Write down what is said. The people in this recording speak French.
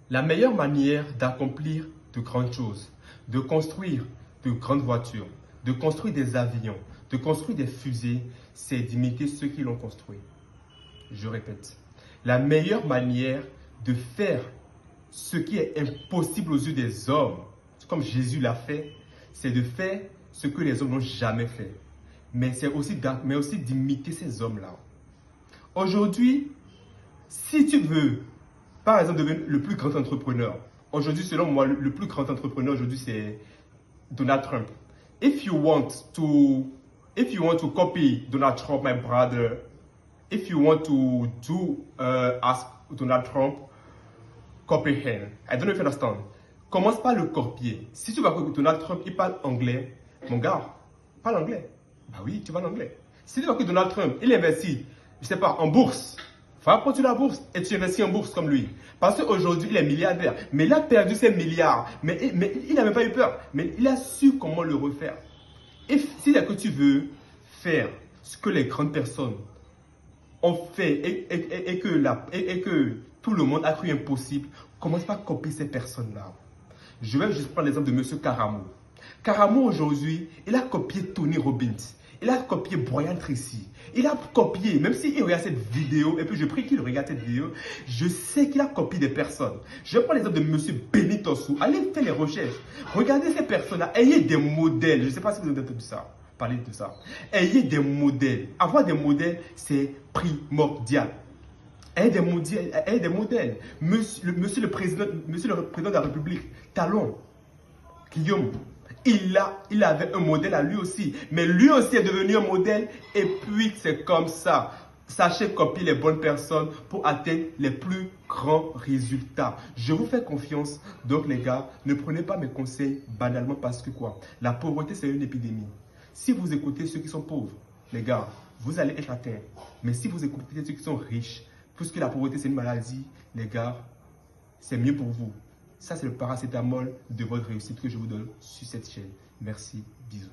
La meilleure manière d'accomplir de grandes choses, de construire de grandes voitures, de construire des avions, de construire des fusées, c'est d'imiter ceux qui l'ont construit. Je répète, la meilleure manière de faire ce qui est impossible aux yeux des hommes, comme Jésus l'a fait, c'est de faire ce que les hommes n'ont jamais fait. Mais c'est aussi d'imiter ces hommes-là. Aujourd'hui, si tu veux, par exemple, devenir le plus grand entrepreneur, aujourd'hui, selon moi, le plus grand entrepreneur aujourd'hui, c'est Donald Trump. If you want to copy Donald Trump, my brother, if you want to do as Donald Trump, copy him. I don't know if you understand. Commence par le copier. Si tu vas que Donald Trump, il parle anglais, mon gars, parle anglais. Bah oui, tu parles anglais. Si tu vois que Donald Trump, il investit, je sais pas, en bourse, va apprendre la bourse et tu investis en bourse comme lui. Parce qu'aujourd'hui, il est milliardaire. Mais il a perdu ses milliards. Mais il n'a même pas eu peur. Mais il a su comment le refaire. Et si que tu veux faire ce que les grandes personnes ont fait et que tout le monde a cru impossible, commence pas à copier ces personnes-là. Je vais juste prendre l'exemple de M. Karamo. Karamo, aujourd'hui, il a copié Tony Robbins. Il a copié Brian Tracy. Il a copié, même s'il regarde cette vidéo, et puis je prie qu'il regarde cette vidéo, je sais qu'il a copié des personnes. Je prends l'exemple de M. Benny Tossou. Allez faire les recherches. Regardez ces personnes-là. Ayez des modèles. Je ne sais pas si vous avez entendu ça. Parler de ça. Ayez des modèles. Avoir des modèles, c'est primordial. Ayez des modèles. Monsieur le président de la République, Talon, Guillaume, il avait un modèle à lui aussi. Mais lui aussi est devenu un modèle. Et puis, c'est comme ça. Sachez copier les bonnes personnes pour atteindre les plus grands résultats. Je vous fais confiance. Donc, les gars, ne prenez pas mes conseils banalement parce que quoi? La pauvreté, c'est une épidémie. Si vous écoutez ceux qui sont pauvres, les gars, vous allez être atteints. Mais si vous écoutez ceux qui sont riches, puisque la pauvreté, c'est une maladie, les gars, c'est mieux pour vous. Ça, c'est le paracétamol de votre réussite que je vous donne sur cette chaîne. Merci, bisous.